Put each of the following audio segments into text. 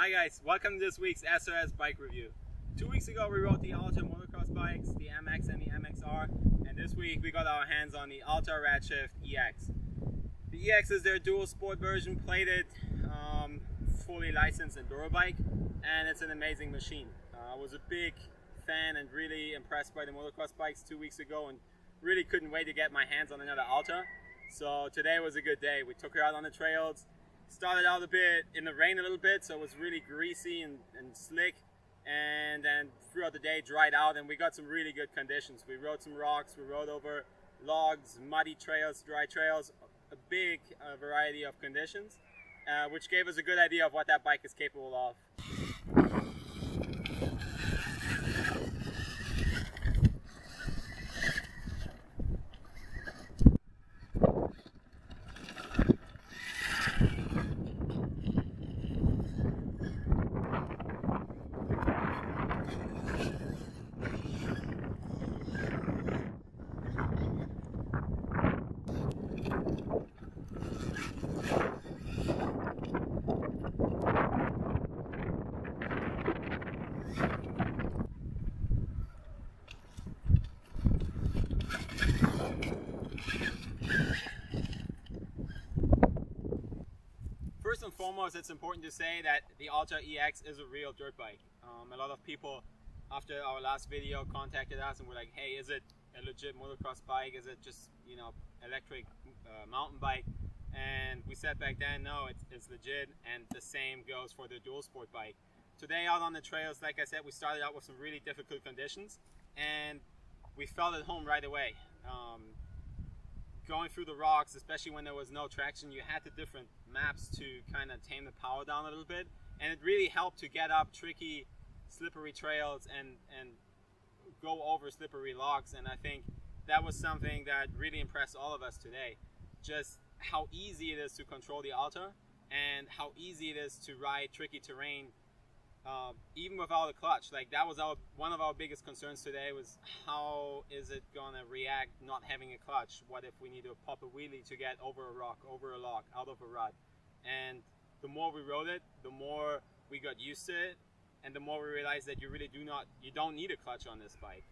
Hi guys, welcome to this week's SRS bike review. 2 weeks ago we rode the Alta Motocross bikes, the MX and the MXR, and this week we got our hands on the Alta Redshift EX. The EX is their dual sport version, plated, fully licensed Enduro bike, and it's an amazing machine. I was a big fan and really impressed by the motocross bikes 2 weeks ago and really couldn't wait to get my hands on another Alta. So today was a good day. We took her out on the trails. Started out a bit in the rain a little bit, so it was really greasy and slick, and then throughout the day dried out and we got some really good conditions. We rode some rocks, we rode over logs, muddy trails, dry trails, a big variety of conditions, which gave us a good idea of what that bike is capable of. First and foremost, it's important to say that the Alta EX is a real dirt bike. A lot of people after our last video contacted us and were like, hey, is it a legit motocross bike? Is it just, electric mountain bike? And we said back then, no, it's legit, and the same goes for the dual sport bike. Today out on the trails, like I said, we started out with some really difficult conditions and we felt at home right away. Going through the rocks, especially when there was no traction, you had the different maps to kind of tame the power down a little bit, and it really helped to get up tricky, slippery trails and go over slippery logs. And I think that was something that really impressed all of us today. Just how easy it is to control the Alta and how easy it is to ride tricky terrain, even without a clutch. Like that was one of our biggest concerns today, was how is it gonna react not having a clutch? What if we need to pop a wheelie to get over a rock, over a log, out of a rut? And the more we rode it, the more we got used to it, and the more we realized that you don't need a clutch on this bike.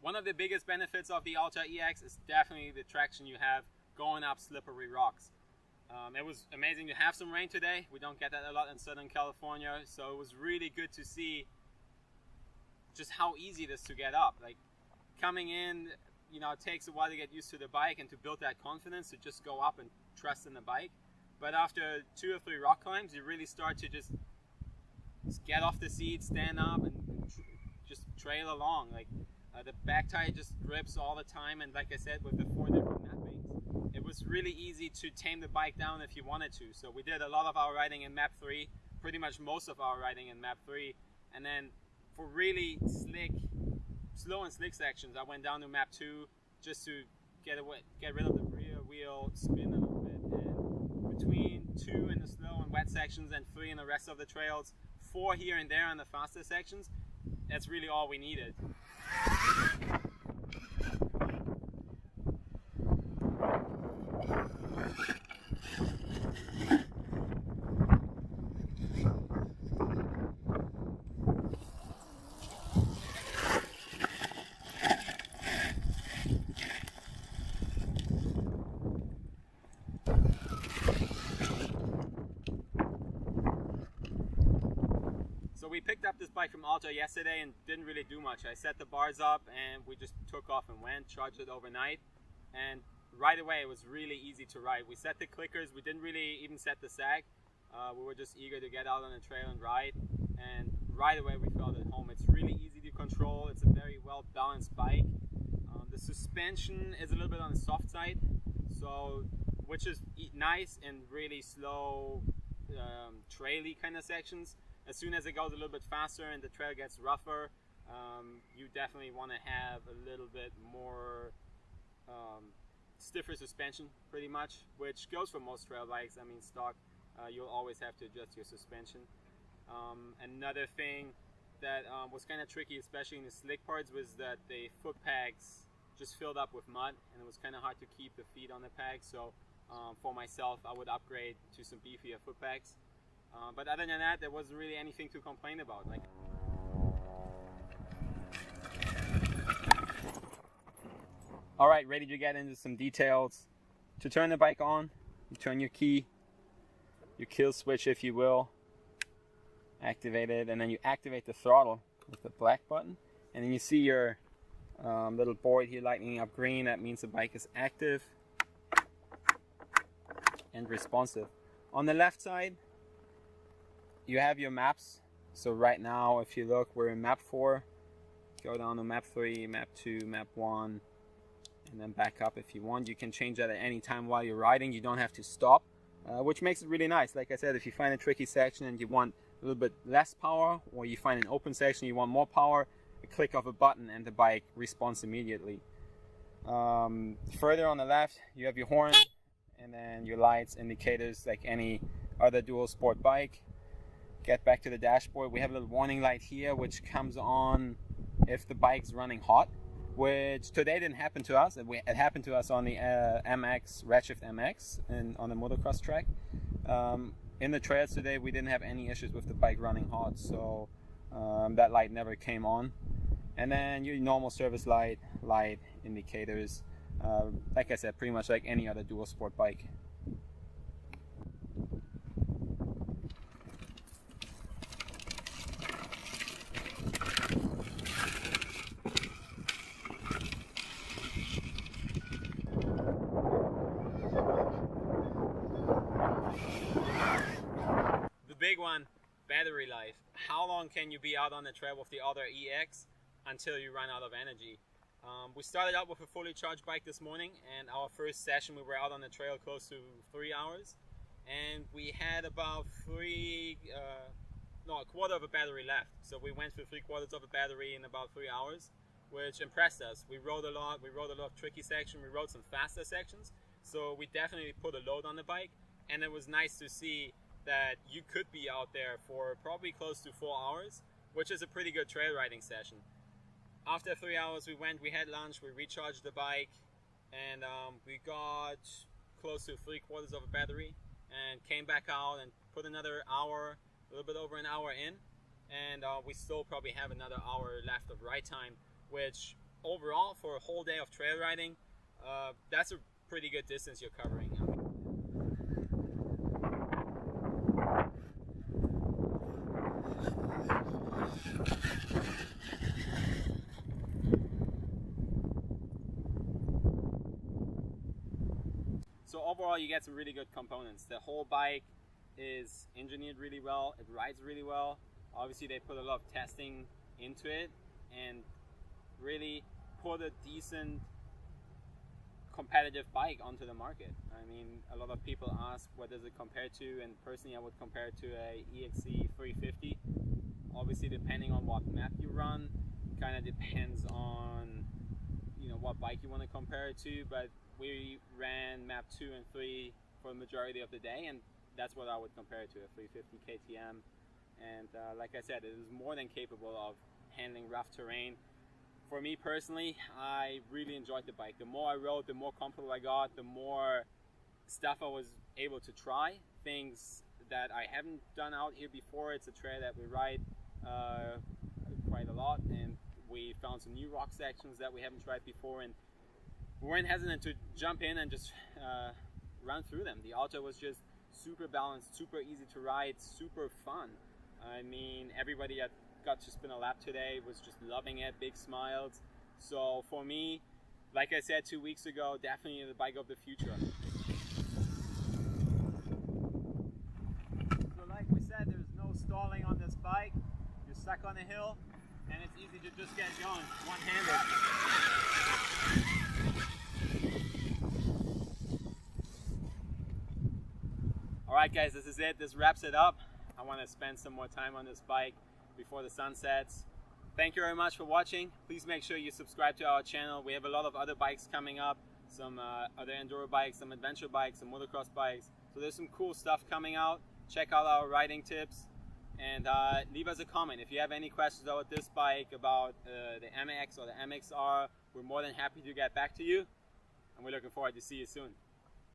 One of the biggest benefits of the Alta EX is definitely the traction you have going up slippery rocks. It was amazing to have some rain today. We don't get that a lot in Southern California, so it was really good to see just how easy it is to get up. Like coming in, it takes a while to get used to the bike and to build that confidence to just go up and trust in the bike. But after 2 or 3 rock climbs, you really start to just get off the seat, stand up, and just trail along. Like the back tire just grips all the time, and like I said, with the 4 different mappings, it was really easy to tame the bike down if you wanted to. So we did a lot of our riding in map 3, pretty much most of our riding in map 3, and then for really slow and slick sections, I went down to map 2 just to get rid of the rear wheel spin a little bit. And between 2 in the slow and wet sections and 3 in the rest of the trails, 4 here and there in the faster sections, that's really all we needed. So we picked up this bike from Alta yesterday and didn't really do much. I set the bars up and we just took off and went, charged it overnight, and right away it was really easy to ride. We set the clickers, we didn't really even set the sag. We were just eager to get out on the trail and ride, and right away we felt at home. It's really easy to control, it's a very well balanced bike. The suspension is a little bit on the soft side, which is nice in really slow, traily kind of sections. As soon as it goes a little bit faster and the trail gets rougher, you definitely want to have a little bit more stiffer suspension pretty much, which goes for most trail bikes. I mean, stock, you'll always have to adjust your suspension. Another thing that was kind of tricky, especially in the slick parts, was that the foot pegs just filled up with mud, and it was kind of hard to keep the feet on the pegs. So for myself, I would upgrade to some beefier foot pegs. But other than that, there wasn't really anything to complain about. Like, all right, ready to get into some details. To turn the bike on, you turn your key, your kill switch, if you will, activate it, and then you activate the throttle with the black button, and then you see your little board here lighting up green. That means the bike is active and responsive. On the left side, you have your maps. So right now, if you look, we're in map 4. Go down to map 3, map 2, map 1, and then back up if you want. You can change that at any time while you're riding. You don't have to stop, which makes it really nice. Like I said, if you find a tricky section and you want a little bit less power, or you find an open section you want more power, a click of a button and the bike responds immediately. Further on the left, you have your horn, and then your lights, indicators, like any other dual sport bike. Get back to the dashboard. We have a little warning light here, which comes on if the bike's running hot, which today didn't happen to us. It happened to us on the Redshift MX and on the motocross track. In the trails today, we didn't have any issues with the bike running hot, so that light never came on. And then your normal service light indicators, like I said, pretty much like any other dual sport bike. Big one, battery life. How long can you be out on the trail with the Alta EX until you run out of energy? We started out with a fully charged bike this morning, and our first session we were out on the trail close to 3 hours, and we had about a quarter of a battery left. So we went through 3/4 of a battery in about 3 hours, which impressed us. We rode a lot. We rode a lot of tricky sections. We rode some faster sections. So we definitely put a load on the bike, and it was nice to see that you could be out there for probably close to 4 hours, which is a pretty good trail riding session. After 3 hours, we had lunch, we recharged the bike, and we got close to 3/4 of a battery, and came back out and put another hour, a little bit over an hour in, and we still probably have another hour left of ride time, which overall for a whole day of trail riding, that's a pretty good distance you're covering. So overall, you get some really good components. The whole bike is engineered really well. It rides really well. Obviously, they put a lot of testing into it and really put a decent competitive bike onto the market. I mean, a lot of people ask what does it compare to, and personally I would compare it to a EXE 350. Obviously, depending on what map you run, kind of depends on what bike you want to compare it to, but we ran map 2 and 3 for the majority of the day, and that's what I would compare it to, a 350 KTM. And like I said, it is more than capable of handling rough terrain. For me personally, I really enjoyed the bike. The more I rode, the more comfortable I got, the more stuff I was able to try, things that I haven't done out here before. It's a trail that we ride quite a lot, and we found some new rock sections that we haven't tried before, and we weren't hesitant to jump in and just run through them. The Alta was just super balanced, super easy to ride, super fun. I mean, everybody that got to spin a lap today was just loving it, big smiles. So for me, like I said 2 weeks ago, definitely the bike of the future. So like we said, there's no stalling on this bike. You're stuck on a hill, and it's easy to just get going one-handed. Alright guys, this is it. This wraps it up. I want to spend some more time on this bike before the sun sets. Thank you very much for watching. Please make sure you subscribe to our channel. We have a lot of other bikes coming up. some other enduro bikes, some adventure bikes, some motocross bikes. So there's some cool stuff coming out. Check out our riding tips, and leave us a comment if you have any questions about this bike, about the MX or the MXR. We're more than happy to get back to you, and we're looking forward to see you soon.